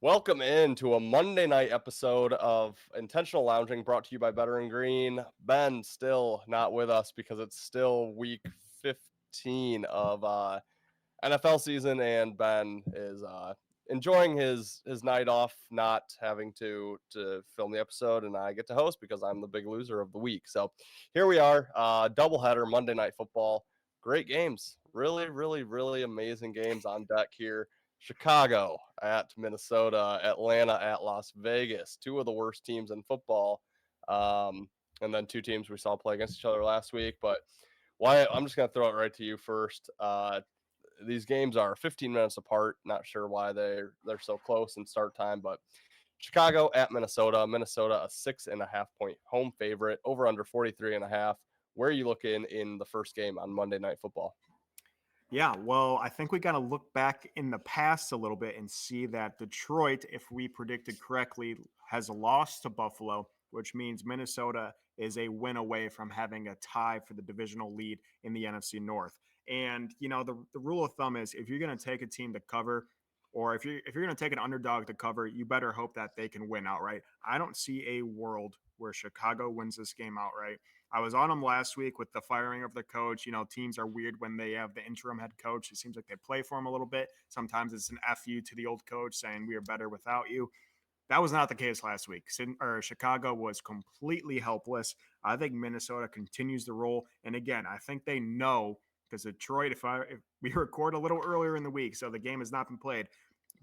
Welcome in to a Monday night episode of Intentional Lounging brought to you by Better and Green. Ben still not with us because it's still week 15 of NFL season, and Ben is enjoying his night off, not having to film the episode, and I get to host because I'm the big loser of the week. So here we are, doubleheader Monday Night Football. Great games, really amazing games on deck here. Chicago at Minnesota, Atlanta at Las Vegas, two of the worst teams in football. And then two teams we saw play against each other last week. But Wyatt, I'm just going to throw it right to you first. These games are 15 minutes apart. Not sure why they're so close in start time, but Chicago at Minnesota. Minnesota, a 6.5 point home favorite, over under 43.5. Where are you looking in the first game on Monday Night Football? Yeah, well, I think we got to look back in the past a little bit and see that Detroit, if we predicted correctly, has lost to Buffalo, which means Minnesota is a win away from having a tie for the divisional lead in the NFC North. And, the rule of thumb is if you're going to take a team to cover, or if you're going to take an underdog to cover, you better hope that they can win outright. I don't see a world where Chicago wins this game outright. I was on them last week with the firing of the coach. Teams are weird when they have the interim head coach. It seems like they play for him a little bit. Sometimes it's an FU to the old coach saying we are better without you. That was not the case last week. Chicago was completely helpless. I think Minnesota continues to roll. And again, I think they know because Detroit, if we record a little earlier in the week, so the game has not been played.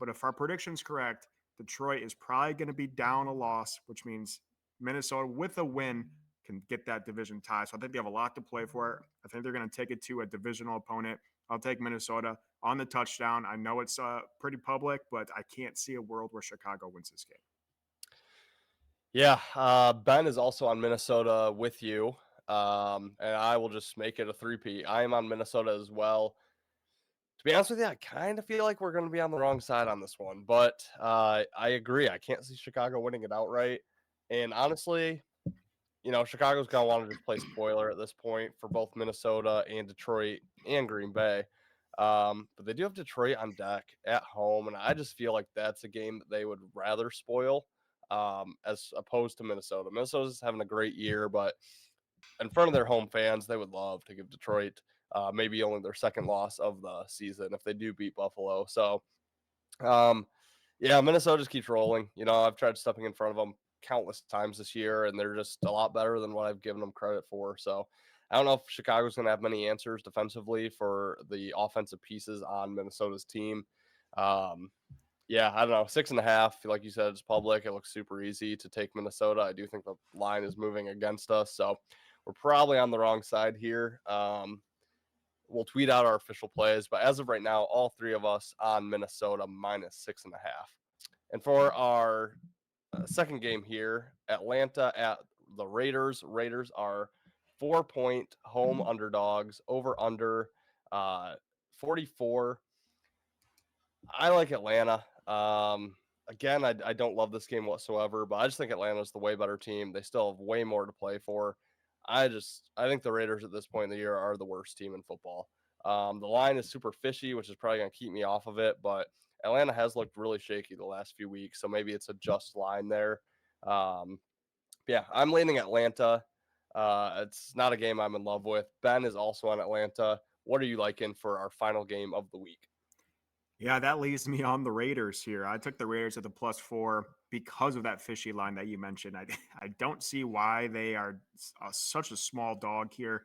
But if our prediction's correct, Detroit is probably going to be down a loss, which means Minnesota with a win can get that division tie. So I think they have a lot to play for. I think they're going to take it to a divisional opponent. I'll take Minnesota on the touchdown. I know it's pretty public, but I can't see a world where Chicago wins this game. Yeah, Ben is also on Minnesota with you, and I will just make it a three-peat. I am on Minnesota as well. To be honest with you, I kind of feel like we're going to be on the wrong side on this one, but I agree. I can't see Chicago winning it outright. And honestly, Chicago's going to want to just play spoiler at this point for both Minnesota and Detroit and Green Bay. But they do have Detroit on deck at home, and I just feel like that's a game that they would rather spoil as opposed to Minnesota. Minnesota's having a great year, but in front of their home fans, they would love to give Detroit maybe only their second loss of the season if they do beat Buffalo. So, Minnesota just keeps rolling. I've tried stepping in front of them countless times this year, and they're just a lot better than what I've given them credit for. So I don't know if Chicago's going to have many answers defensively for the offensive pieces on Minnesota's team. I don't know. 6.5, like you said, it's public. It looks super easy to take Minnesota. I do think the line is moving against us, so we're probably on the wrong side here. We'll tweet out our official plays, but as of right now, all three of us on Minnesota minus 6.5. And for our second game here, Atlanta at the Raiders. Raiders are 4-point home underdogs, over under 44. I like Atlanta. Again, I don't love this game whatsoever, but I just think Atlanta's the way better team. They still have way more to play for. I think the Raiders at this point in the year are the worst team in football. The line is super fishy, which is probably going to keep me off of it, but Atlanta has looked really shaky the last few weeks, so maybe it's a just line there. I'm leaning Atlanta. It's not a game I'm in love with. Ben is also on Atlanta. What are you liking for our final game of the week? Yeah, that leaves me on the Raiders here. I took the Raiders at the +4 because of that fishy line that you mentioned. I don't see why they are such a small dog here,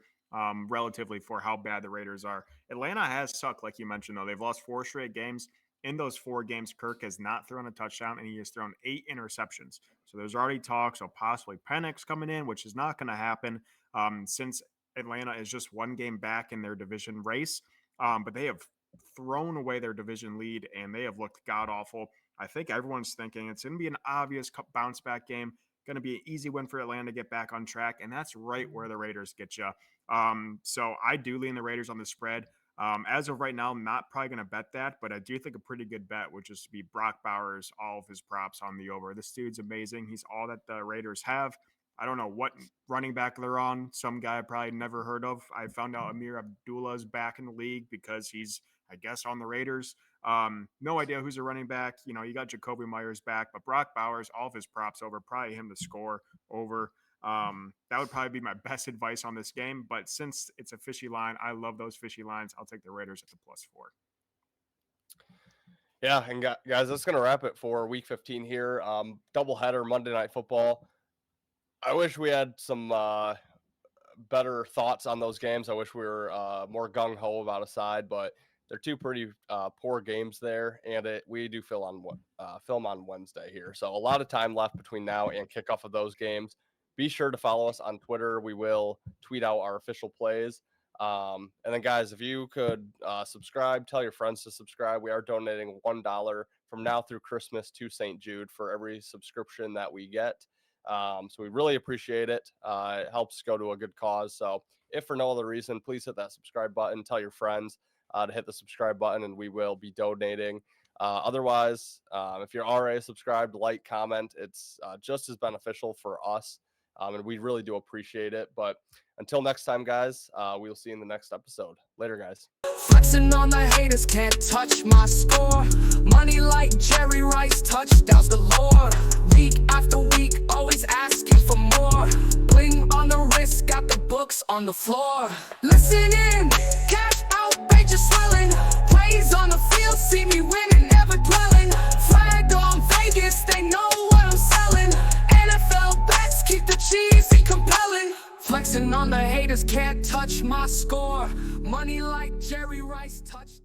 relatively for how bad the Raiders are. Atlanta has sucked, like you mentioned, though. They've lost 4 straight games. In those 4 games, Kirk has not thrown a touchdown, and he has thrown 8 interceptions. So there's already talks of possibly Penix coming in, which is not going to happen since Atlanta is just 1 game back in their division race. But they have thrown away their division lead, and they have looked god-awful. I think everyone's thinking it's going to be an obvious bounce-back game, going to be an easy win for Atlanta to get back on track, and that's right where the Raiders get you. So I do lean the Raiders on the spread. As of right now, I'm not probably going to bet that, but I do think a pretty good bet would just be Brock Bowers, all of his props on the over. This dude's amazing. He's all that the Raiders have. I don't know what running back they're on. Some guy I probably never heard of. I found out Amir Abdullah's back in the league because he's, I guess, on the Raiders. No idea who's a running back. You know, you got Jacoby Myers back, but Brock Bowers, all of his props over, probably him to score over. That would probably be my best advice on this game. But since it's a fishy line, I love those fishy lines. I'll take the Raiders at the +4. Yeah, and guys, that's going to wrap it for Week 15 here. Doubleheader Monday Night Football. I wish we had some better thoughts on those games. I wish we were more gung-ho about a side, but they're two pretty poor games there, and we do film on Wednesday here. So a lot of time left between now and kickoff of those games. Be sure to follow us on Twitter. We will tweet out our official plays. And then, guys, if you could subscribe, tell your friends to subscribe. We are donating $1 from now through Christmas to St. Jude for every subscription that we get. So we really appreciate it. It helps go to a good cause. So if for no other reason, please hit that subscribe button. Tell your friends to hit the subscribe button, and we will be donating. Otherwise, if you're already subscribed, like, comment. It's just as beneficial for us. And we really do appreciate it. But until next time, guys, we will see you in the next episode. Later, guys. Flexing on the haters, can't touch my score. Money like Jerry Rice, touchdowns galore. Week after week, always asking for more. Bling on the wrist, got the books on the floor. Listen in, cash out, page is swelling. Plays on the field, see me winning, never dwelling. Flag on Vegas, they know what I'm selling. NFL bets keep the cheesy compelling. Flexing on the haters, can't touch my score. Money like Jerry Rice, touch.